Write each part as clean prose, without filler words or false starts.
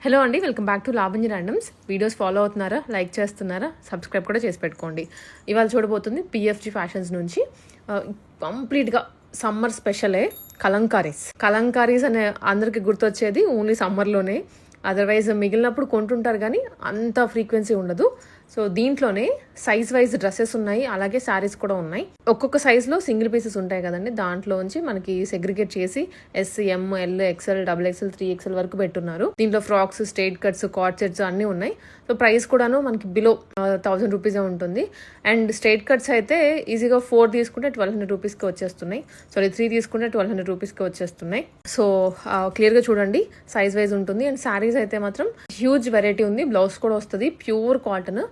Hello అండి, welcome back to Lavanya randoms. Videos follow అవుతున్నారా, like చేస్తున్నారా, సబ్స్క్రైబ్ కూడా చేసి పెట్టుకోండి. ఇవాళ చూడబోతుంది పిఎఫ్జి ఫ్యాషన్స్ నుంచి కంప్లీట్గా సమ్మర్ స్పెషలే కలంకారీస్ అనే అందరికి గుర్తొచ్చేది ఓన్లీ సమ్మర్లోనే. అదర్వైజ్ మిగిలినప్పుడు కొంటుంటారు కానీ అంత ఫ్రీక్వెన్సీ ఉండదు. సో దీంట్లోనే సైజ్ వైజ్ డ్రెస్సెస్ ఉన్నాయి, అలాగే శారీస్ కూడా ఉన్నాయి. ఒక్కొక్క సైజ్లో సింగిల్ పీసెస్ ఉంటాయి కదండి, దాంట్లోంచి మనకి సెగ్రిగేట్ చేసి ఎస్, ఎం, ఎల్, ఎక్స్ఎల్, XXL, 3XL వరకు పెట్టున్నారు. దీంట్లో frocks, straight cuts, card sets అన్నీ ఉన్నాయి. సో ప్రైస్ కూడాను మనకి బిలో 1000 రూపీసే ఉంటుంది. అండ్ స్ట్రైట్ కట్స్ అయితే ఈజీగా 4 తీసుకుంటే 1200 రూపీస్కి వచ్చేస్తున్నాయి. సారీ 3 తీసుకుంటే 1200 రూపీస్కి వచ్చేస్తున్నాయి. సో క్లియర్గా చూడండి, సైజ్ వైజ్ ఉంటుంది. అండ్ శారీస్ అయితే మాత్రం హ్యూజ్ వెరైటీ ఉంది. బ్లౌజ్ కూడా వస్తుంది, pure cotton,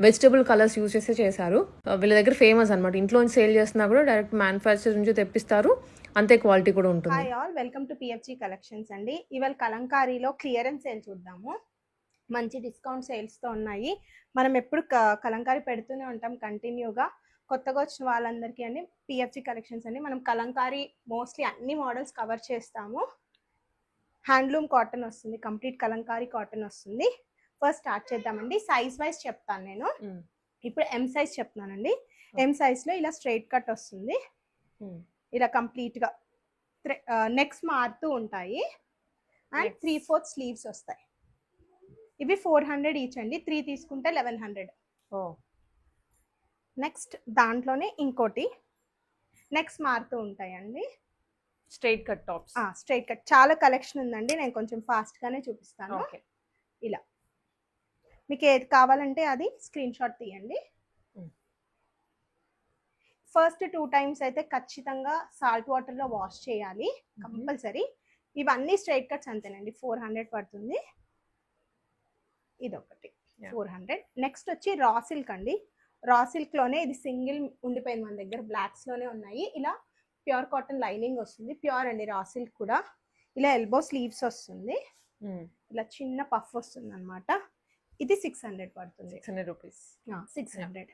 vegetable colours use చేసి చేశారు. వీళ్ళ దగ్గర ఫేమస్ అనమాట. ఇంట్లో సేల్ చేస్తున్నా కూడా డైరెక్ట్ మ్యానుఫ్యాక్చర్ నుంచి తెప్పిస్తారు, అంతే క్వాలిటీ కూడా ఉంటుంది. Hi all, welcome to PFG collections అండి. ఇవాళ కలంకారీలో క్లియరెన్స్ సేల్ చూద్దాము. మంచి డిస్కౌంట్ సేల్స్తో ఉన్నాయి. మనం ఎప్పుడు కలంకారీ పెడుతూనే ఉంటాం కంటిన్యూగా. కొత్తగా వచ్చిన వాళ్ళందరికీ అండి పిఎఫ్జి కలెక్షన్స్ అండి. మనం కలంకారీ మోస్ట్లీ అన్ని మోడల్స్ కవర్ చేస్తాము. హ్యాండ్లూమ్ కాటన్ వస్తుంది, కంప్లీట్ కలంకారీ కాటన్ వస్తుంది. ఫస్ట్ స్టార్ట్ చేద్దామండి. సైజ్ వైజ్ చెప్తాను నేను. ఇప్పుడు ఎం సైజ్ చెప్తున్నానండి. ఎం సైజ్లో ఇలా స్ట్రైట్ కట్ వస్తుంది, ఇలా కంప్లీట్గా నెక్స్ మారుతూ ఉంటాయి. అండ్ 3/4 స్లీవ్స్ వస్తాయి. ఇవి 400 ఈచ్ అండి. 3 తీసుకుంటే 1100. నెక్స్ట్ దాంట్లోనే ఇంకోటి నెక్స్ మారుతూ ఉంటాయండి, straight cut tops. Straight cut చాలా కలెక్షన్ ఉందండి, నేను కొంచెం ఫాస్ట్గానే చూపిస్తాను. ఇలా మీకు ఏది కావాలంటే అది స్క్రీన్ షాట్ తీయండి. ఫస్ట్ 2 టైమ్స్ అయితే ఖచ్చితంగా సాల్ట్ వాటర్లో వాష్ చేయాలి కంపల్సరీ. ఇవన్నీ స్ట్రైట్ కట్స్ అంతేనండి, 400 పడుతుంది. ఇదొకటి 400. నెక్స్ట్ వచ్చి రా సిల్క్ అండి. రా సిల్క్లోనే ఇది సింగిల్ ఉండిపోయింది మన దగ్గర, బ్లాక్స్లోనే ఉన్నాయి. ఇలా ప్యూర్ కాటన్ లైనింగ్ వస్తుంది, ప్యూర్ అండి రా సిల్క్ కూడా. ఇలా ఎల్బో స్లీవ్స్ వస్తుంది, ఇలా చిన్న పఫ్ వస్తుంది అనమాట. ఇది 600 పడుతుంది. 600 రూపీస్. 600.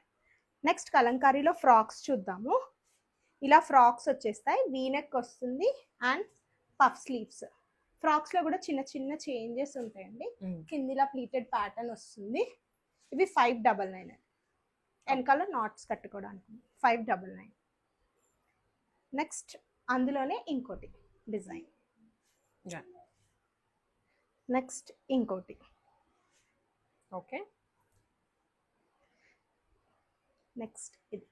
నెక్స్ట్ కలంకారీలో ఫ్రాక్స్ చూద్దాము. ఇలా ఫ్రాక్స్ వచ్చేస్తాయి, వీనెక్ వస్తుంది అండ్ పఫ్ స్లీవ్స్. ఫ్రాక్స్లో కూడా చిన్న చిన్న చేంజెస్ ఉంటాయండి. కిందిలా ప్లీటెడ్ ప్యాటర్న్ వస్తుంది. ఇవి 599. వెనకాల నాట్స్ కట్టుకోవడానికి 599. నెక్స్ట్ అందులోనే ఇంకోటి డిజైన్. నెక్స్ట్ ఇంకోటి. ఓకే, నెక్స్ట్ ఇది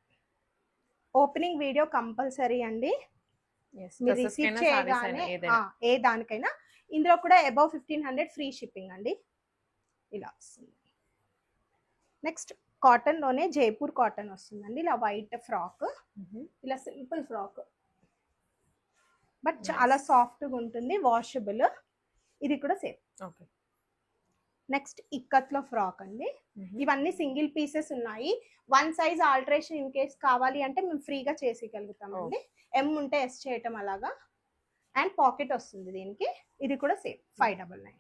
ఓపెనింగ్ వీడియో కంపల్సరీ అండి. మీరు రిసీవ్ చేయగానే ఏ దానికైనా. ఇందులో కూడా అబౌవ్ 1500 ఫ్రీ షిప్పింగ్ అండి. ఇలా వస్తుంది. నెక్స్ట్ కాటన్లోనే జైపూర్ కాటన్ వస్తుందండి. ఇలా వైట్ ఫ్రాక్, ఇలా సింపుల్ ఫ్రాక్, బట్ చాలా సాఫ్ట్గా ఉంటుంది, వాషబుల్. ఇది కూడా సేమ్. ఓకే. నెక్స్ట్ ఇక్కత్లో ఫ్రాక్ అండి. ఇవన్నీ సింగిల్ పీసెస్ ఉన్నాయి. 1 సైజ్ ఆల్టరేషన్ ఇన్ కేస్ కావాలి అంటే మేము ఫ్రీగా చేసేయగలుగుతామండి. ఎం ఉంటే ఎస్ చేయటం అలాగా. అండ్ పాకెట్ వస్తుంది దీనికి. ఇది కూడా సేమ్ 599.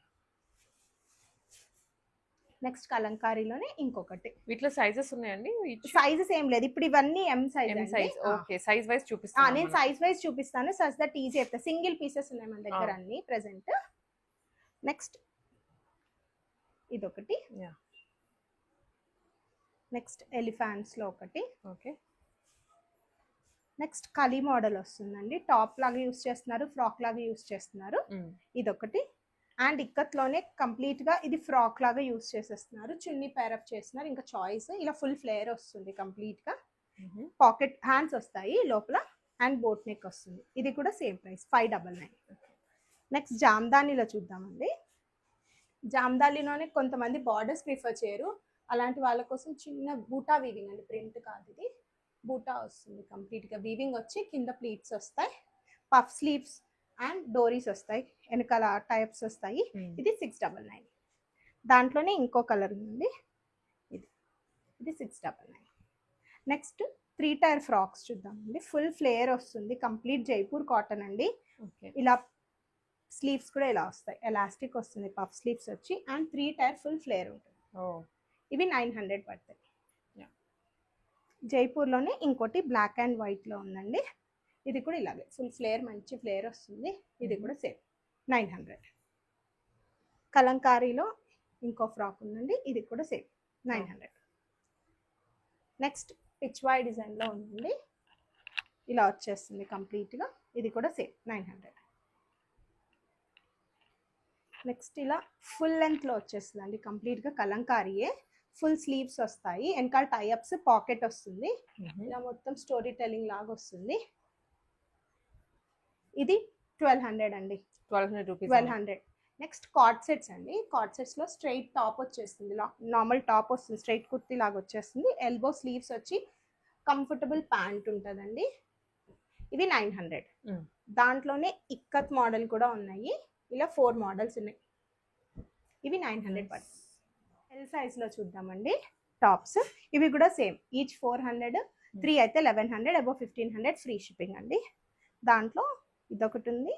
నెక్స్ట్ కలంకారీలోనే ఇంకొకటి. వీటిలో సైజెస్ ఉన్నాయండి? సైజెస్ ఏం లేదు, ఇప్పుడు ఇవన్నీ M size. Okay, size wise చూపిస్తాను. నేను సైజ్ వైజ్ చూపిస్తాను, సచ్ దట్ ఈజీ చెప్తా. సింగిల్ పీసెస్ ఉన్నాయి మన దగ్గర అన్ని ప్రెసెంట్. నెక్స్ట్ ఇదొకటి. నెక్స్ట్ ఎలిఫాంట్స్ లో ఒకటి. ఓకే. నెక్స్ట్ కలీ మోడల్ వస్తుందండి. టాప్ లాగా యూస్ చేస్తున్నారు, ఫ్రాక్ లాగా యూస్ చేస్తున్నారు. ఇదొకటి. అండ్ ఇక్కత్లోనే కంప్లీట్ గా ఇది ఫ్రాక్ లాగా యూస్ చేసేస్తున్నారు, చున్నీ పేరప్ చేస్తున్నారు. ఇంకా చాయిస్ ఇలా ఫుల్ ఫ్లేర్ వస్తుంది కంప్లీట్ గా. పాకెట్ హ్యాండ్స్ వస్తాయి లోపల అండ్ బోట్ నెక్ వస్తుంది. ఇది కూడా సేమ్ ప్రైస్ 599. నెక్స్ట్ జామ్దానీలో చూద్దామండి. జామ్దానీలోనే కొంతమంది బార్డర్స్ ప్రిఫర్ చేయరు, అలాంటి వాళ్ళ కోసం చిన్న బూటా వీవింగ్ అండి, ప్రింట్ కాదు ఇది, బూటా వస్తుంది. కంప్లీట్గా వీవింగ్ వచ్చి కింద ప్లీట్స్ వస్తాయి, పఫ్ స్లీవ్స్ అండ్ డోరీస్ వస్తాయి, వెనకాల టైప్స్ వస్తాయి. ఇది 699. దాంట్లోనే ఇంకో కలర్ ఉంది, ఇది 699. నెక్స్ట్ 3 టైర్ ఫ్రాక్స్ చూద్దామండి. ఫుల్ ఫ్లేర్ వస్తుంది, కంప్లీట్ జైపూర్ కాటన్ అండి. ఇలా స్లీవ్స్ కూడా ఇలా వస్తాయి, ఎలాస్టిక్ వస్తుంది, పఫ్ స్లీవ్స్ వచ్చి అండ్ 3 టైర్ ఫుల్ ఫ్లేర్ ఉంటుంది. ఇవి 900 పడతాయి. జైపూర్లోనే ఇంకోటి బ్లాక్ అండ్ వైట్లో ఉందండి. ఇది కూడా ఇలాగే ఫుల్ ఫ్లేర్, మంచి ఫ్లేర్ వస్తుంది. ఇది కూడా సేమ్ 900. కలంకారీలో ఇంకో ఫ్రాక్ ఉందండి, ఇది కూడా సేమ్ 900. నెక్స్ట్ పిచ్వాయ్ డిజైన్లో ఉందండి, ఇలా వచ్చేస్తుంది కంప్లీట్గా, ఇది కూడా సేమ్ 900. నెక్స్ట్ ఇలా ఫుల్ లెంత్లో వచ్చేస్తుంది అండి, కంప్లీట్గా కలంకారీయే, ఫుల్ స్లీవ్స్ వస్తాయి, వెనకాల టైఅప్స్, పాకెట్ వస్తుంది, ఇలా మొత్తం స్టోరీ టెల్లింగ్ లాగా వస్తుంది. ఇది 1200 అండి, 1200 రూపీస్. 1200. నెక్స్ట్ కార్డ్ సెట్స్ అండి, కార్డ్ సెట్స్లో స్ట్రైట్ టాప్ వచ్చేస్తుంది, నార్మల్ టాప్ వస్తుంది, స్ట్రైట్ కుర్తీ లాగా వచ్చేస్తుంది, ఎల్బో స్లీవ్స్ వచ్చి కంఫర్టబుల్ ప్యాంట్ ఉంటుందండి. ఇవి 900. దాంట్లోనే ఇక్కత్ మోడల్ కూడా ఉన్నాయి, ఇలా 4 మోడల్స్ ఉన్నాయి, ఇవి 900 పడుతుంది. ఎల్ సైజ్లో చూద్దామండి టాప్స్, ఇవి కూడా సేమ్, ఈచ్ 400, 3 అయితే 1100, అబౌవ్ 1500 ఫ్రీ షిప్పింగ్ అండి. దాంట్లో ఇదొకటి ఉంది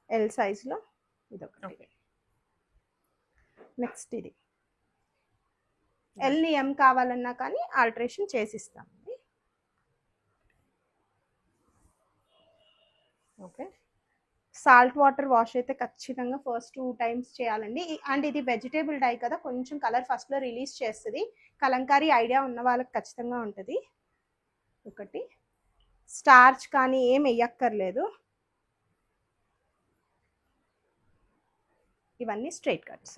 ఎల్ సైజ్లో, ఇదొకటి. నెక్స్ట్ ఇది ఎల్ ఎం కావాలన్నా కానీ ఆల్టరేషన్ చేసిస్తామండి. ఓకే. సాల్ట్ వాటర్ వాష్ అయితే ఖచ్చితంగా ఫస్ట్ 2 times చేయాలండి. అండ్ ఇది వెజిటేబుల్ డై కదా, కొంచెం కలర్ ఫస్ట్లో రిలీజ్ చేస్తుంది, కలంకారీ ఐడియా ఉన్న వాళ్ళకి ఖచ్చితంగా ఉంటుంది. ఒకటి స్టార్చ్ కానీ ఏం వేయక్కర్లేదు, ఇవన్నీ స్ట్రైట్ కట్స్.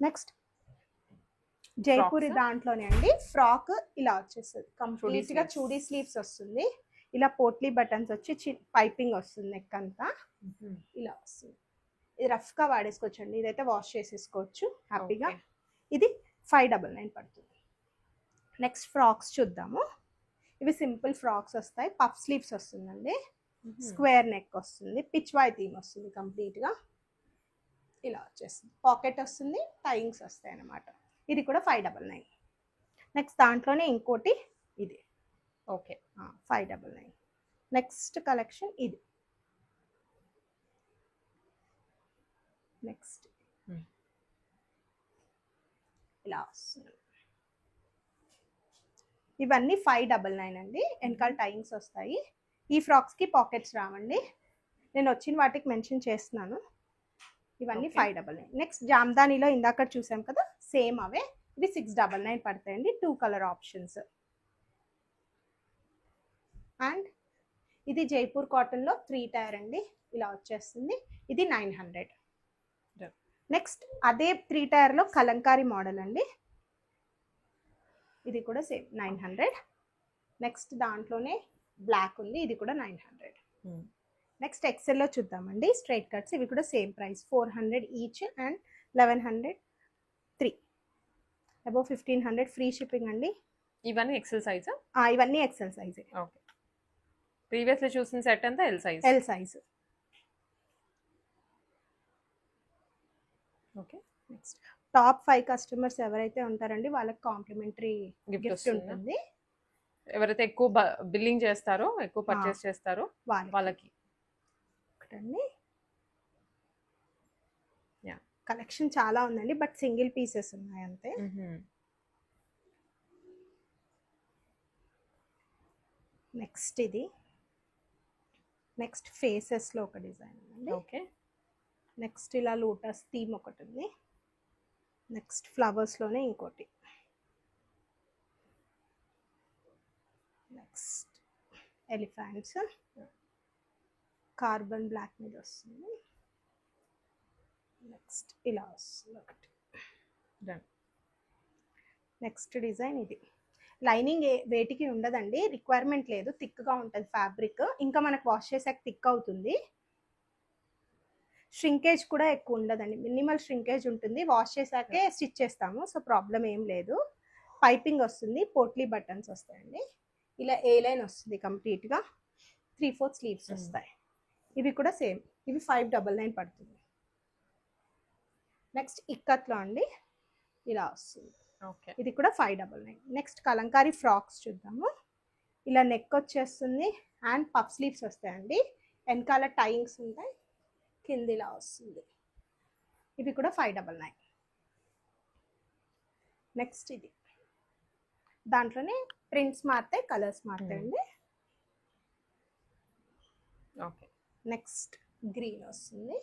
నెక్స్ట్ జైపూరి దాంట్లోనే అండి ఫ్రాక్ ఇలా వచ్చేస్తుంది, కంప్లీట్గా చూడీ స్లీవ్స్ వస్తుంది, ఇలా పోట్లీ బటన్స్ వచ్చి పైపింగ్ వస్తుంది, నెక్ అంతా ఇలా వస్తుంది. ఇది రఫ్గా వాడేసుకోవచ్చండి, ఇదైతే వాష్ చేసేసుకోవచ్చు హ్యాపీగా. ఇది 599 పడుతుంది. నెక్స్ట్ ఫ్రాక్స్ చూద్దాము, ఇవి సింపుల్ ఫ్రాక్స్ వస్తాయి, పఫ్ స్లీవ్స్ వస్తుందండి, స్క్వేర్ నెక్ వస్తుంది, పిచ్వాయ్ థీమ్ వస్తుంది కంప్లీట్గా, ఇలా వచ్చేస్తుంది, పాకెట్ వస్తుంది, టైయింగ్స్ వస్తాయి అన్నమాట. ఇది కూడా 599. నెక్స్ట్ దాంట్లోనే ఇంకోటి ఇది, ఓకే, 599. నెక్స్ట్ కలెక్షన్ ఇది, నెక్స్ట్ ఇలా వస్తుంది, ఇవన్నీ 599 అండి, వెనకాల టైయింగ్స్ వస్తాయి. ఈ ఫ్రాక్స్కి పాకెట్స్ రావండి, నేను వచ్చిన వాటికి మెన్షన్ చేస్తున్నాను. ఇవన్నీ 599. నెక్స్ట్ జామ్దానీలో ఇందాక చూసాం కదా, సేమ్ అవే, ఇవి 699 పడతాయండి, 2 కలర్ ఆప్షన్స్. అండ్ ఇది జైపూర్ కాటన్లో 3 టైర్ అండి, ఇలా వచ్చేస్తుంది, ఇది 900. నెక్స్ట్ అదే 3 టైర్లో కలంకారీ మోడల్ అండి, ఇది కూడా సేమ్ 900. నెక్స్ట్ దాంట్లోనే బ్లాక్ ఉంది, ఇది కూడా 900. నెక్స్ట్ ఎక్సెల్లో చూద్దామండి స్ట్రైట్ కట్స్, ఇవి కూడా same price, 400 each and 1100 3, above 1500 free shipping అండి. ఇవన్నీ ఎక్సెల్ సైజ్? ఇవన్నీ ఎక్సెల్ సైజే. ఓకే. ప్రీవియస్లీ చూసిన సెట్ అంతా L size? L size. Okay. Next top 5 customers ఎవరైతే ఉంటారండి వాళ్ళకి కాంప్లిమెంటరీ గిఫ్ట్ ఉంటుంది. ఎవరైతే ఎక్కువ బిల్లింగ్ చేస్తారో, ఎక్కువ పర్చేస్ చేస్తారో వాళ్ళకి. కలెక్షన్ చాలా ఉందండి, బట్ సింగిల్ పీసెస్ ఉన్నాయి అంతే. నెక్స్ట్ ఇది, నెక్స్ట్ ఫేసెస్లో ఒక డిజైన్ ఉంది. ఓకే. నెక్స్ట్ ఇలా లోటస్ థీమ్ ఒకటి ఉంది, నెక్స్ట్ ఫ్లవర్స్లోనే ఇంకోటి, నెక్స్ట్ ఎలిఫెంట్స్, కార్బన్ బ్లాక్ మీద వస్తుంది, నెక్స్ట్ ఇలా వస్తుంది ఒకటి. నెక్స్ట్ డిజైన్ ఇది, లైనింగ్ వేటికి ఉండదండి, రిక్వైర్మెంట్ లేదు, థిక్గా ఉంటుంది ఫ్యాబ్రిక్, ఇంకా మనకు వాష్ చేసాక థిక్ అవుతుంది, ష్రింకేజ్ కూడా ఎక్కువ ఉండదండి, మినిమల్ ష్రింకేజ్ ఉంటుంది, వాష్ చేసాకే స్టిచ్ చేస్తాము, సో ప్రాబ్లం ఏం లేదు. పైపింగ్ వస్తుంది, పోట్లీ బటన్స్ వస్తాయండి, ఇలా ఏ లైన్ వస్తుంది కంప్లీట్గా, 3/4 స్లీవ్స్ వస్తాయి. ఇవి కూడా సేమ్, ఇవి 599 పడుతుంది. నెక్స్ట్ ఇక్కత్లో అండి ఇలా వస్తుంది, ఓకే, ఇది కూడా 599. నెక్స్ట్ కలంకారీ ఫ్రాక్స్ చూద్దాము, ఇలా నెక్ వచ్చేస్తుంది అండ్ పఫ్ స్లీవ్స్ వస్తాయండి, వెనకాల టైయింగ్స్ ఉంటాయి, కింద ఇలా వస్తుంది, ఇవి కూడా 599. నెక్స్ట్ ఇది, దాంట్లోనే ప్రింట్స్ మారుతాయి, కలర్స్ మారుతాయండి. ఓకే. నెక్స్ట్ గ్రీన్ వస్తుంది,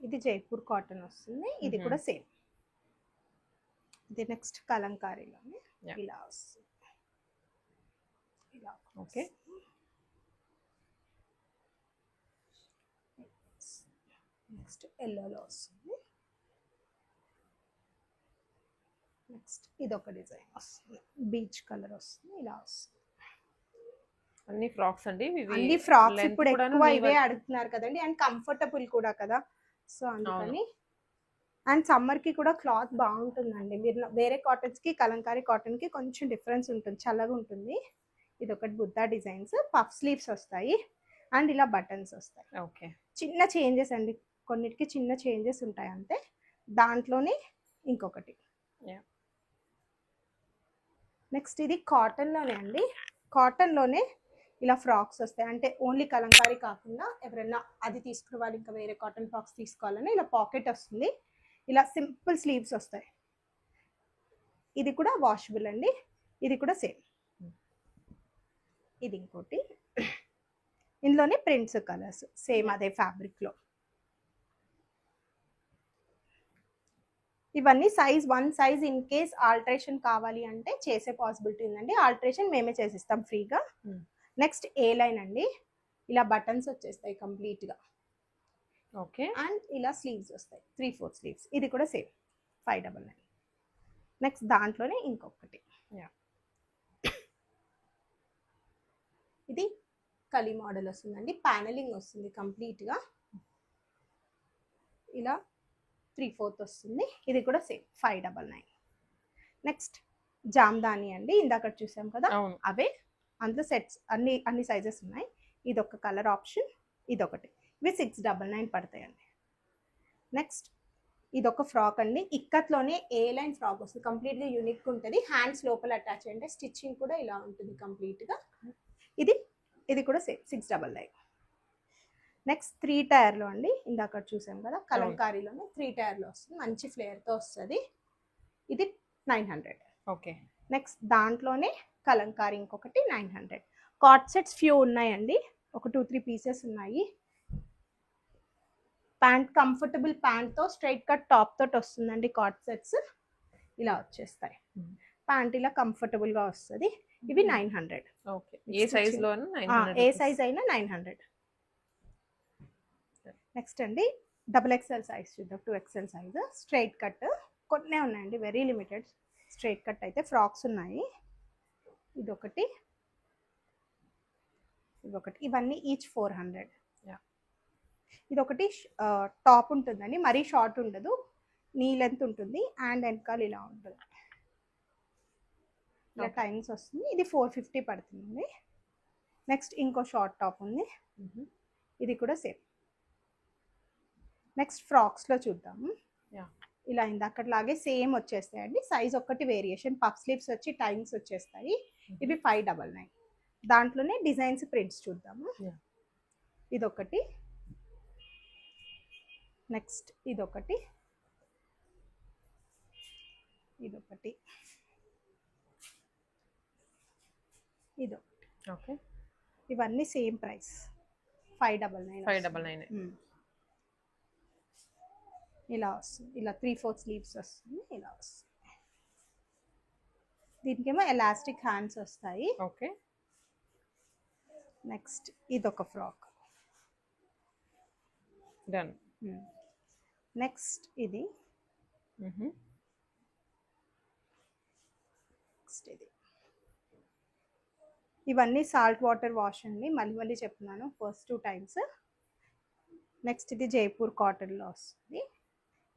ఇది జైపూర్ కాటన్ వస్తుంది, ఇది కూడా సేమ్. ఇది నెక్స్ట్ కలంకారీలోనే Yeah. ఇలా వస్తుంది, ఇలా. ఓకే. నెక్స్ట్ ఎల్లోలో వస్తుంది. నెక్స్ట్ ఇది ఒక డిజైన్ వస్తుంది, బీచ్ కలర్ వస్తుంది, ఇలా వస్తుంది. అన్ని ఫ్రాక్స్ అండి ఇవి. అన్ని ఫ్రాక్స్ length ఇప్పుడు కూడాను ఎక్కువ weave ఇవే అడుగుతున్నారు కదండి, అండ్ కంఫర్టబుల్ కూడా కదా, సో అందుకని. అండ్ సమ్మర్ కి కూడా క్లాత్ బాగుంటుందండి. మీరు వేరే కాటన్స్ కి కలంకారీ కాటన్ కి కొంచెం డిఫరెన్స్ ఉంటుంది, చల్లగా ఉంటుంది. ఇది ఒకటి బుద్ధా డిజైన్స్, పఫ్ స్లీవ్స్ వస్తాయి అండ్ ఇలా బటన్స్ వస్తాయి. ఓకే. చిన్న చేంజెస్ అండి, కొన్నిటికి చిన్న చేంజెస్ ఉంటాయి అంతే. దాంట్లోనే ఇంకొకటి. నెక్స్ట్ ఇది కాటన్ లోనే అండి, కాటన్ లోనే ఇలా ఫ్రాక్స్ వస్తాయి. అంటే ఓన్లీ కలంకారీ కాకుండా ఎవరైనా అది తీసుకునే వాళ్ళు ఇంకా వేరే కాటన్ ఫ్రాక్స్ తీసుకోవాలని ఇలా పాకెట్ వస్తుంది, ఇలా సింపుల్ స్లీవ్స్ వస్తాయి. ఇది కూడా వాషబుల్ అండి, ఇది కూడా సేమ్. ఇది ఇంకోటి, ఇందులోనే ప్రింట్స్ కలర్స్ సేమ్ అదే ఫ్యాబ్రిక్ లో. ఇవన్నీ one size in case alteration కావాలి అంటే చేసే పాసిబిలిటీ ఉందండి. ఆల్టరేషన్ మేమే చేసిస్తాం ఫ్రీగా. నెక్స్ట్ ఏ లైన్ అండి, ఇలా బటన్స్ వచ్చేస్తాయి కంప్లీట్ గా. ఓకే. అండ్ ఇలా స్లీవ్స్ వస్తాయి, 3/4 స్లీవ్స్. ఇది కూడా సేమ్ 599. నెక్స్ట్ దాంట్లోనే ఇంకొకటి, ఇది కలి మోడల్ వస్తుందండి, ప్యానలింగ్ వస్తుంది కంప్లీట్ గా, ఇలా 3/4 వస్తుంది. ఇది కూడా సేమ్ 599. నెక్స్ట్ జామ్దాని అండి, ఇందాక చూసాం కదా అవే, అందులో సెట్స్ అన్ని సైజెస్ ఉన్నాయి. ఇది ఒక కలర్ ఆప్షన్, ఇదొకటి. ఇవి 699 పడతాయండి. నెక్స్ట్ ఇది ఒక ఫ్రాక్ అండి, ఇక్కత్లోనే ఏ లైన్ ఫ్రాక్ వస్తుంది, కంప్లీట్గా యూనిక్ ఉంటుంది. హ్యాండ్స్ లోపల అటాచ్ అంటే స్టిచ్చింగ్ కూడా ఇలా ఉంటుంది కంప్లీట్గా. ఇది కూడా సేమ్ 699. నెక్స్ట్ 3 టైర్లో అండి, ఇందాక చూసాం కదా కలంకారీలోనే 3 టైర్లో వస్తుంది, మంచి ఫ్లేర్తో వస్తుంది. ఇది 900. ఓకే. నెక్స్ట్ దాంట్లోనే కలంకారీ ఇంకొకటి 900. కాట్ సెట్స్ ఫ్యూ ఉన్నాయండి, ఒక 2-3 పీసెస్ ఉన్నాయి. ప్యాంట్ కంఫర్టబుల్ ప్యాంట్తో స్ట్రైట్ కట్ టాప్ తోటి వస్తుందండి కాట్ సెట్స్, ఇలా వచ్చేస్తాయి. ప్యాంట్ ఇలా కంఫర్టబుల్గా వస్తుంది. ఇవి 900. ఓకే. ఏ సైజ్లో ఏ సైజ్ అయినా 900. నెక్స్ట్ అండి XXL సైజ్ చూద్దాం, 2XL సైజ్ స్ట్రైట్ కట్. కొన్నే ఉన్నాయండి, వెరీ లిమిటెడ్ స్ట్రైట్ కట్ అయితే ఫ్రాక్స్ ఉన్నాయి. ఇదొకటి, ఇవన్నీ ఈచ్ 400. ఇదొకటి టాప్ ఉంటుందండి, మరీ షార్ట్ ఉండదు, నీ లెంత్ ఉంటుంది అండ్ వెనకాల ఇలా ఉంటుంది, ఇలా టైమ్స్ వస్తుంది. ఇది 450 పడుతుంది. నెక్స్ట్ ఇంకో షార్ట్ టాప్ ఉంది, ఇది కూడా సేమ్. నెక్స్ట్ ఫ్రాక్స్లో చూద్దాము. ఇలా ఇందాకట్లాగే సేమ్ వచ్చేస్తాయండి, సైజ్ ఒక్కటి వేరియేషన్. పఫ్ స్లీవ్స్ వచ్చి టైమ్స్ వచ్చేస్తాయి. ఇవి 599. దాంట్లోనే డిజైన్స్ ప్రింట్స్ చూద్దాము. ఇదొకటి, నెక్స్ట్ ఇదొకటి, ఇదొకటి, ఇదొకటి. ఓకే. ఇవన్నీ సేమ్ ప్రైస్ 599. ఇలా వస్తుంది, ఇలా 3/4 స్లీవ్స్ వస్తుంది, ఇలా వస్తుంది. దీనికేమో ఎలాస్టిక్ హ్యాండ్స్ వస్తాయి. ఓకే. నెక్స్ట్ ఇదొక ఫ్రాక్. డన్. నెక్స్ట్ ఇది, నెక్స్ట్ ఇది. ఇవన్నీ సాల్ట్ వాటర్ వాష్ అండి, మళ్ళీ చెప్తున్నాను ఫస్ట్ 2 టైమ్స్. నెక్స్ట్ ఇది జైపూర్ కాటన్లో వస్తుంది,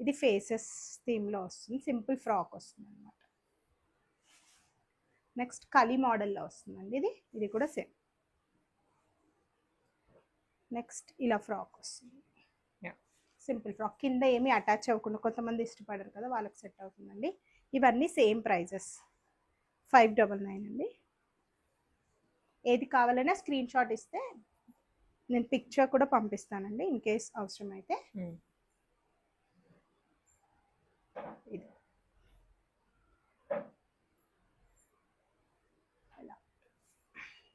ఇది ఫేసెస్ థీమ్లో వస్తుంది, సింపుల్ ఫ్రాక్ వస్తుంది అనమాట. నెక్స్ట్ కలి మోడల్లో వస్తుందండి, ఇది కూడా సేమ్. నెక్స్ట్ ఇలా ఫ్రాక్ వస్తుంది, సింపుల్ ఫ్రాక్, కింద ఏమీ అటాచ్ అవ్వకుండా, కొంతమంది ఇష్టపడరు కదా వాళ్ళకి సెట్ అవుతుందండి. ఇవన్నీ సేమ్ ప్రైజెస్ 599 అండి. ఏది కావాలన్నా స్క్రీన్ షాట్ ఇస్తే నేను పిక్చర్ కూడా పంపిస్తానండి ఇన్ కేస్ అవసరం అయితే. ఇది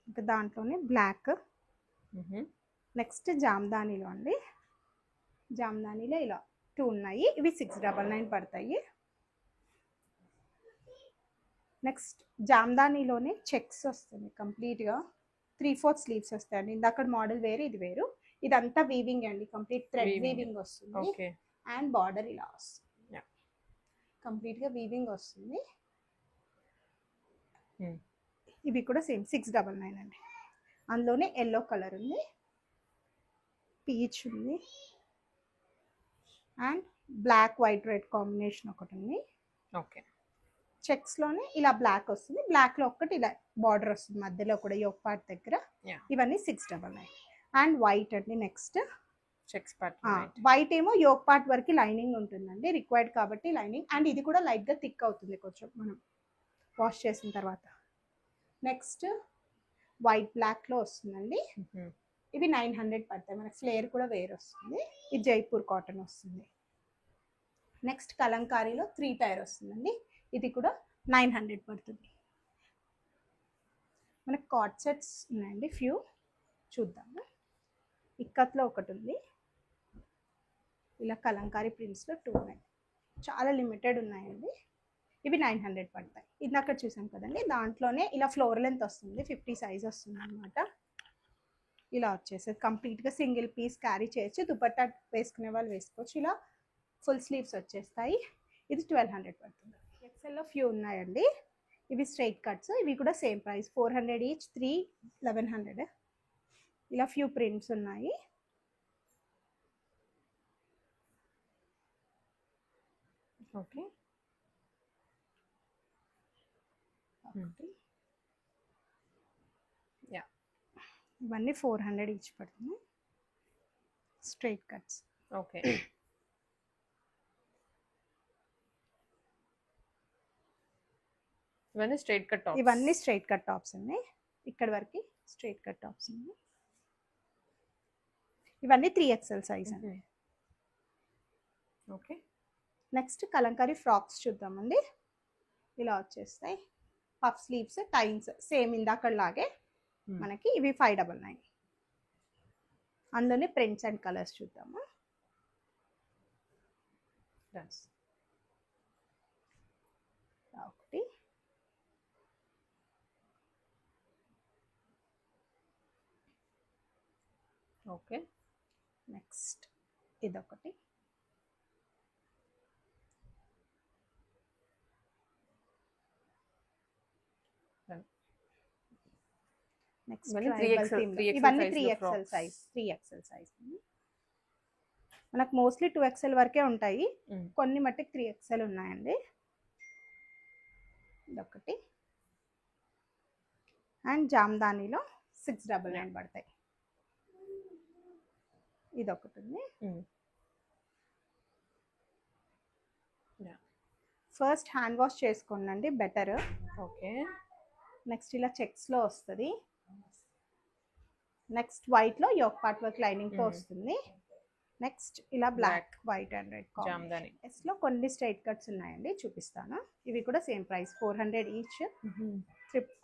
ఇంకా దాంట్లోనే బ్లాక్. నెక్స్ట్ జామ్దానిలో అండి, జామ్దానీలో ఇలా 2 ఉన్నాయి. ఇవి 699 పడతాయి. నెక్స్ట్ జామ్దానీలోనే చెక్స్ వస్తుంది కంప్లీట్గా 3/4 స్లీవ్స్ వస్తాయండి. ఇందాక మోడల్ వేరు, ఇది వేరు. ఇదంతా వీవింగ్ అండి, కంప్లీట్ థ్రెడ్ వీవింగ్ వస్తుంది. అండ్ బార్డర్ ఇలా వస్తుంది, కంప్లీట్గా వీవింగ్ వస్తుంది. ఇవి కూడా సేమ్ 699 అండి. అందులోనే ఎల్లో కలర్ ఉంది, పీచ్ ఉంది, and black white red combination ఒకటి ఉంది. ఓకే, చెక్స్లోనే ఇలా బ్లాక్ వస్తుంది, బ్లాక్లో ఒకటి ఇలా బార్డర్ వస్తుంది మధ్యలో కూడా యోక్ పార్ట్ దగ్గర. ఇవన్నీ 699. అండ్ వైట్ అండి నెక్స్ట్ చెక్స్ వైట్ ఏమో యోక్ పార్ట్ వరకు లైనింగ్ ఉంటుందండి, రిక్వైర్డ్ కాబట్టి లైనింగ్. అండ్ ఇది కూడా లైట్గా థిక్ అవుతుంది కొంచెం మనం వాష్ చేసిన తర్వాత. నెక్స్ట్ వైట్ బ్లాక్లో వస్తుందండి. ఇవి 900 పడతాయి. మనకి ఫ్లేర్ కూడా వేరు వస్తుంది. ఇది జైపూర్ కాటన్ వస్తుంది. నెక్స్ట్ కలంకారీలో 3 టైర్ వస్తుందండి. ఇది కూడా 900 పడుతుంది. మనకి కార్డ్ సెట్స్ ఉన్నాయండి, ఫ్యూ చూద్దాము. ఇక్కత్లో ఒకటి ఉంది, ఇలా కలంకారీ ప్రింట్స్లో 2 ఉన్నాయి. చాలా లిమిటెడ్ ఉన్నాయండి. ఇవి 900 పడతాయి. ఇందాక చూసాం కదండి, దాంట్లోనే ఇలా ఫ్లోర్ లెంత్ వస్తుంది, 50 సైజ్ వస్తుంది అనమాట. ఇలా వచ్చేసి కంప్లీట్గా సింగిల్ పీస్ క్యారీ చేయొచ్చు, దుపట్టా వేసుకునే వాళ్ళు వేసుకోవచ్చు. ఇలా ఫుల్ స్లీవ్స్ వచ్చేస్తాయి. ఇది 1200 పడుతుంది. ఎక్సెల్లో ఫ్యూ ఉన్నాయండి, ఇవి స్ట్రైట్ కట్స్. ఇవి కూడా సేమ్ ప్రైస్ 400 ఈచ్, 3 1100. ఇలా ఫ్యూ ప్రింట్స్ ఉన్నాయి. ఓకే, ఇవన్నీ 400 ఈచ్ పడుతుంది, స్ట్రైట్ కట్స్. ఓకే, ఇవన్నీ స్ట్రైట్ కట్ టాప్స్. ఇవన్నీ స్ట్రైట్ కట్ టాప్స్ ఉన్నాయి. ఇక్కడ వరకు స్ట్రైట్ కట్ టాప్స్ ఉన్నాయి. ఇవన్నీ 3XL సైజ్ అండి. ఓకే, నెక్స్ట్ కలంకారీ ఫ్రాక్స్ చూద్దామండి. ఇలా వచ్చేస్తాయి, పఫ్ స్లీవ్స్, టైన్స్ సేమ్ ఇందాకలాగే మనకి. ఇవి 599. అందులోనే ప్రింట్స్ అండ్ కలర్స్ చూద్దాము. ఒకటి, ఓకే, నెక్స్ట్ ఇదొకటి, నెక్స్ట్ ఇవన్నీ 3XL సైజ్. 3XL సైజ్ మనకు మోస్ట్లీ 2XL వరకే ఉంటాయి, కొన్ని మట్టుకు 3XL ఉన్నాయండి. ఇదొకటి. అండ్ జామ్దానీలో 699 పడతాయి. ఇదొకటి ఉంది. ఫస్ట్ హ్యాండ్ వాష్ చేసుకోండి, బెటర్. ఓకే, నెక్స్ట్ ఇలా చెక్స్లో వస్తుంది. నెక్స్ట్ వైట్లో యోక్ పార్ట్ వర్క్ లైనింగ్తో వస్తుంది. నెక్స్ట్ ఇలా black white and red Jamdani. ఎస్లో కొన్ని స్ట్రైట్ కట్స్ ఉన్నాయండి, చూపిస్తాను. ఇవి కూడా సేమ్ ప్రైస్ 400 ఈచ్,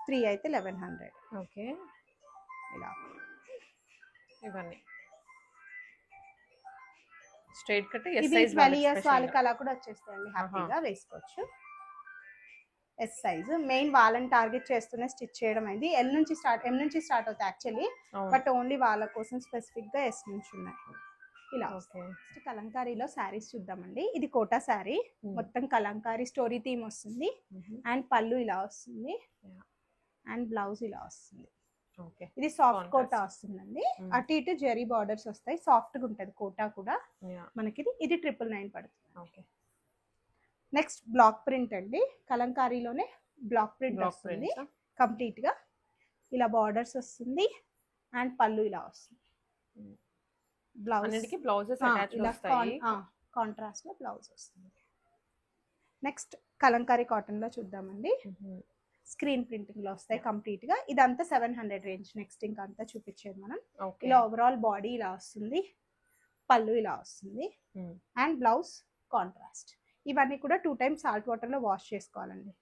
3 అయితే 1100. ఓకే, ఇలా ఇవన్నీ స్ట్రైట్ కట్. ఇది 12 ఇయర్స్ వాళ్ళకి అలా కూడా వచ్చేస్తాయండి, హ్యాపీగా వేసుకోవచ్చు. ఎస్ సైజ్ మెయిన్ వాళ్ళని టార్గెట్ చేస్తూనే స్టిచ్ చేయడం అయింది. ఎం నుంచి స్టార్ట్ అవుతాయి యాక్చువల్లీ, బట్ ఓన్లీ వాళ్ళ కోసం స్పెసిఫిక్ గా ఎస్ నుంచి ఉన్నాయి. ఇలా నెక్స్ట్ కలంకారీలో శారీస్ చూద్దామండి. ఇది కోటా శారీ, మొత్తం కలంకారీ స్టోరీ థీమ్ వస్తుంది. అండ్ పళ్ళు ఇలా వస్తుంది, అండ్ బ్లౌజ్ ఇలా వస్తుంది. ఇది సాఫ్ట్ కోటా వస్తుందండి. అటు ఇటు జెరీ బార్డర్స్ వస్తాయి, సాఫ్ట్ గా ఉంటది కోటా కూడా మనకి. ఇది 999 పడుతుంది. నెక్స్ట్ బ్లాక్ ప్రింట్ అండి, కలంకారీలోనే బ్లాక్ ప్రింట్ వస్తుంది కంప్లీట్ గా. ఇలా బార్డర్స్ వస్తుంది, అండ్ పళ్ళు ఇలా వస్తుంది. బ్లౌజ్ కాంట్రాస్ట్ లో బ్లౌజ్ వస్తుంది. నెక్స్ట్ కలంకారీ కాటన్ లో చూద్దామండి. స్క్రీన్ ప్రింటింగ్ లో వస్తాయి కంప్లీట్ గా. ఇదంతా 700 రేంజ్. నెక్స్ట్ ఇంకా అంతా చూపించేది మనం. ఇలా ఓవరాల్ బాడీ ఇలా వస్తుంది, పళ్ళు ఇలా వస్తుంది, అండ్ బ్లౌజ్ కాంట్రాస్ట్. ఇవన్నీ కూడా 2 times సాల్ట్ వాటర్ లో వాష్ చేసుకోవాలండి.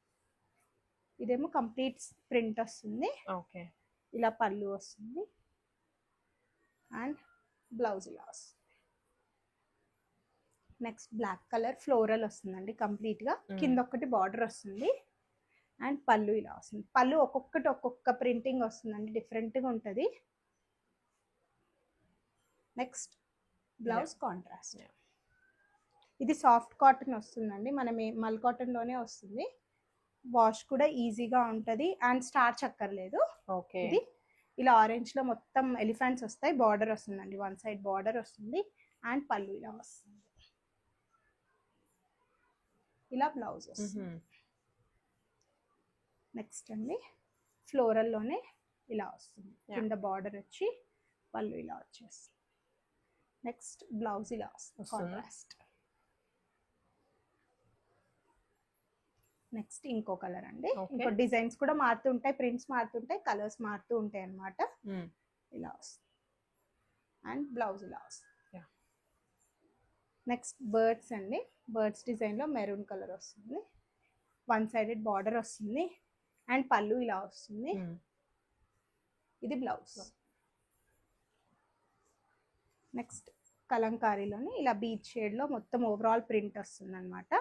ఇదేమో కంప్లీట్ ప్రింట్ వస్తుంది. ఓకే, ఇలా పళ్ళు వస్తుంది, అండ్ బ్లౌజ్ ఇలా వస్తుంది. నెక్స్ట్ బ్లాక్ కలర్ ఫ్లోరల్ వస్తుందండి కంప్లీట్ గా, Mm. కింద ఒకటి బార్డర్ వస్తుంది అండ్ పళ్ళు ఇలా వస్తుంది. పళ్ళు ఒక్కొక్కటి ఒక్కొక్క ప్రింటింగ్ వస్తుందండి, డిఫరెంట్ గా ఉంటది. Next blouse contrast. ఇది సాఫ్ట్ కాటన్ వస్తుందండి, మనం మల్ కాటన్ లోనే వస్తుంది. వాష్ కూడా ఈజీగా ఉంటది అండ్ స్టార్చ్ అక్కర్లేదు. ఓకే. ఇది ఇలా ఆరెంజ్ లో మొత్తం ఎలిఫెంట్స్ వస్తాయి, బార్డర్ వస్తుందండి, వన్ సైడ్ బార్డర్ వస్తుంది అండ్ పళ్ళు ఇలా వస్తుంది. ఇలా బ్లౌజ్ వస్తుంది. నెక్స్ట్ అండి ఫ్లోరల్ లోనే ఇలా వస్తుంది, కింద బార్డర్ వచ్చి పళ్ళు ఇలా వచ్చేస్తుంది. నెక్స్ట్ బ్లౌజ్ ఇలా వస్తుంది కాంట్రాస్ట్. నెక్స్ట్ ఇంకో కలర్ అండి, ఇంకో డిజైన్స్ కూడా మారుతుంటాయి, ప్రింట్స్ మారుతుంటాయి, కలర్స్ మారుతూ ఉంటాయి అన్నమాట. ఇలా వస్తుంది అండ్ బ్లౌజ్ ఇలా వస్తుంది. నెక్స్ట్ బర్డ్స్ అండి, బర్డ్స్ డిజైన్ లో మెరూన్ కలర్ వస్తుంది, వన్ సైడెడ్ బార్డర్ వస్తుంది అండ్ పళ్ళు ఇలా వస్తుంది. ఇది బ్లౌజ్. నెక్స్ట్ కలంకారీలోని ఇలా బీచ్ షేడ్ లో మొత్తం ఓవరాల్ ప్రింట్ వస్తుంది అనమాట.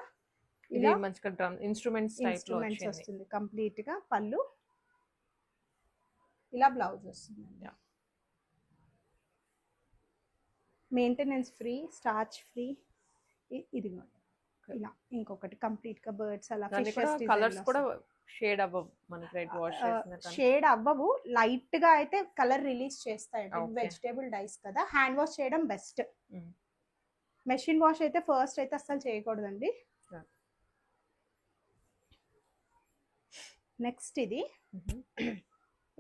ఇది మంచిగా డ్రమ్ ఇన్స్ట్రుమెంట్స్ టైప్ లో వస్తుంది కంప్లీట్ గా. పళ్ళు ఇలా బ్లౌజ్ వస్తుంది. Maintenance free, starch free. ఇది ఇలా ఇంకొకటి కంప్లీట్ గా బర్డ్స్ అలా కలర్స్ కూడా షేడ్ అవ్వవు మనకి, రైట్ వాష్ చేసిన షేడ్ అవ్వవు, లైట్ గా అయితే కలర్ రిలీజ్ చేస్తాయి. వెజిటేబుల్ డైస్ కదా, హ్యాండ్ వాష్ చేయడం బెస్ట్. మెషిన్ వాష్ అయితే ఫస్ట్ అయితే అస్సలు చేయకూడదండి. నెక్స్ట్ ఇది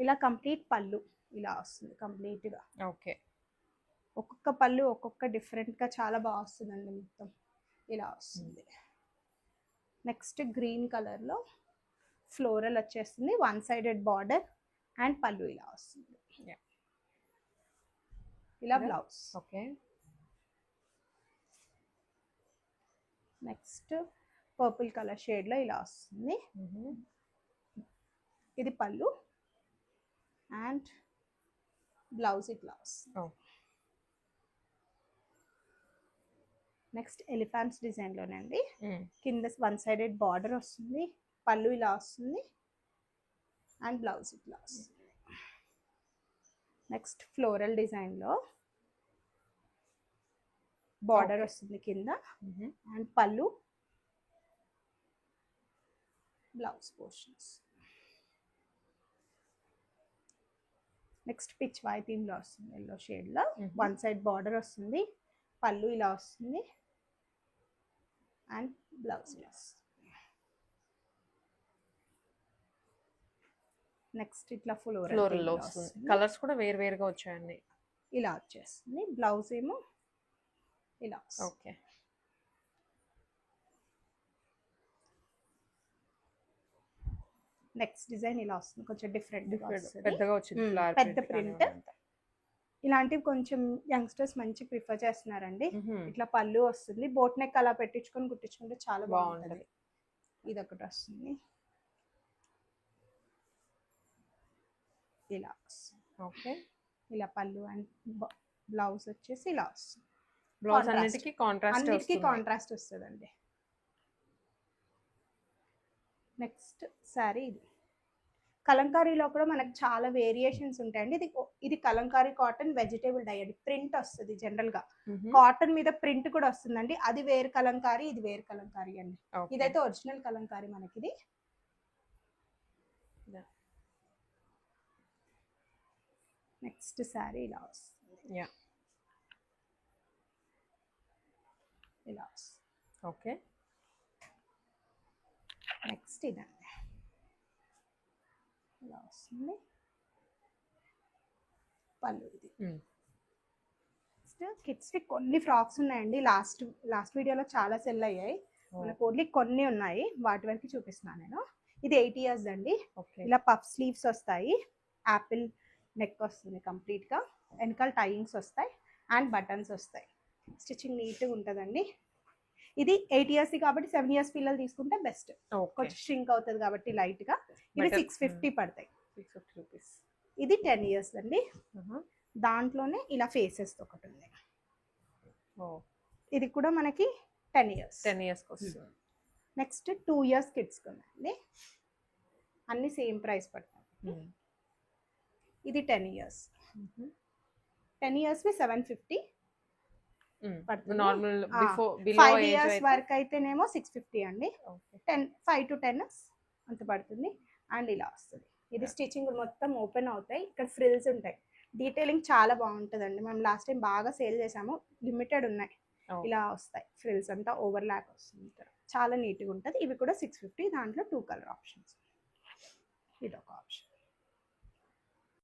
ఇలా కంప్లీట్ పళ్ళు ఇలా వస్తుంది కంప్లీట్ గా. ఓకే. ఒక్కొక్క పళ్ళు ఒక్కొక్క డిఫరెంట్ గా చాలా బాగా వస్తుందండి, మొత్తం ఇలా వస్తుంది. నెక్స్ట్ గ్రీన్ కలర్ లో ఫ్లోరల్ వచ్చేస్తుంది, వన్ సైడెడ్ బార్డర్ అండ్ పళ్ళు ఇలా వస్తుంది. ఇలా blouse. Okay. Next purple colour shade లో ఇలా వస్తుంది. ఇది పళ్ళు అండ్ బ్లౌజ్ ఇట్లా వస్తుంది. నెక్స్ట్ ఎలిఫెంట్స్ డిజైన్ లోనండి, కింద వన్ సైడెడ్ బార్డర్ వస్తుంది, పళ్ళు ఇలా వస్తుంది అండ్ బ్లౌజ్ ఇట్లా వస్తుంది. నెక్స్ట్ ఫ్లోరల్ డిజైన్ లో బార్డర్ వస్తుంది కింద అండ్ పళ్ళు, బ్లౌజ్ పోర్షన్స్. నెక్స్ట్ పిచ్ వై థీమ్ లో వస్తుంది, ఎల్లో షేడ్ లో వన్ సైడ్ బార్డర్ వస్తుంది, పళ్ళు ఇలా వస్తుంది అండ్ బ్లౌజ్ ఇలా వస్తుంది. నెక్స్ట్ ఇట్లా ఫ్లోరల్ లో వస్తుంది, కలర్స్ కూడా వేరు వేరుగా వచ్చాయండి. ఇలా వచ్చేస్తుంది. బ్లౌజ్ ఏమో ఇలా. ఓకే. నెక్స్ట్ డిజైన్ ఇలా వస్తుంది, కొంచెం డిఫరెంట్ పెద్దగా వచ్చింది, పెద్ద ప్రింట్. ఇలాంటివి కొంచెం యంగ్స్టర్స్ మంచి ప్రిఫర్ చేస్తున్నారండి. ఇట్లా పళ్ళు వస్తుంది, బోట్ నెక్ అలా పెట్టించుకొని కుట్టించుకుంటే చాలా బాగుంటుంది. ఇది ఒకటి వస్తుంది ఇలా వస్తుంది. ఓకే. ఇలా పళ్ళు అండ్ బ్లౌజ్ వచ్చేసి ఇలా వస్తుంది. బ్లౌజ్ అన్నిటికీ కాంట్రాస్ట్ వస్తుందండి. నెక్స్ట్ శారీ ఇది కలంకారీలో కూడా మనకు చాలా వేరియేషన్స్ ఉంటాయండి. ఇది కలంకారీ కాటన్ వెజిటేబుల్ డై అండి, ప్రింట్ వస్తుంది జనరల్ గా. కాటన్ మీద ప్రింట్ కూడా వస్తుందండి, అది వేరు కలంకారీ, ఇది వేరు కలంకారీ అండి. ఇదైతే ఒరిజినల్ కలంకారీ మనకి. నెక్స్ట్ శారీ ఇలా వస్తుంది, ఇలా వస్తుంది. ఓకే. నెక్స్ట్ ఇదండి ఇలా వస్తుంది, పళ్ళు ఇది. నెక్స్ట్ కిడ్స్ కి కొన్ని ఫ్రాక్స్ ఉన్నాయండి, లాస్ట్ వీడియోలో చాలా సెల్ అయ్యాయి, మనకు ఓన్లీ కొన్ని ఉన్నాయి, వాటి వరకు చూపిస్తున్నాను నేను. ఇది 8 years అండి. ఇలా పఫ్ స్లీవ్స్ వస్తాయి, యాపిల్ నెక్ వస్తుంది కంప్లీట్ గా, వెనకాల టైయింగ్స్ వస్తాయి అండ్ బటన్స్ వస్తాయి. స్టిచ్చింగ్ నీట్గా ఉంటుందండి. ఇది 8 years కాబట్టి 7 years పిల్లలు తీసుకుంటే బెస్ట్, కొంచెం ష్రింక్ అవుతుంది కాబట్టి లైట్ గా. ఇవి 650 పడతాయి, 650 రూపీస్. ఇది 10 years అండి. దాంట్లోనే ఇలా ఫేసెస్ ఒకటి ఉంది, ఇది కూడా మనకి 10 ఇయర్స్. 10 ఇయర్స్కి వస్తుంది. నెక్స్ట్ 2 ఇయర్స్ కిడ్స్కి ఉందండి. అన్ని సేమ్ ప్రైస్ పడతాయి. ఇది 10 ఇయర్స్. 10 ఇయర్స్వి 750 పడుతుంది. నార్మల్ బిఫోర్ 5 ఇయర్స్ వరకు అయితేనేమో 650 అండి. 5 to 10 అంత పడుతుంది. అండ్ ఇలా వస్తుంది. ఇది స్టిచ్చింగ్ మొత్తం ఓపెన్ అవుతాయి. ఇక్కడ ఫ్రిల్స్ ఉంటాయి. డీటెయిలింగ్ చాలా బాగుంటుందండి. మనం లాస్ట్ టైం బాగా సేల్ చేసాము. లిమిటెడ్ ఉన్నాయి. ఇలా వస్తాయి ఫ్రిల్స్ అంతా ఓవర్ ల్యాక్ వస్తుంది. చాలా నీట్గా ఉంటుంది. ఇవి కూడా 650. దాంట్లో 2 కలర్ ఆప్షన్స్. ఇది ఒక ఆప్షన్.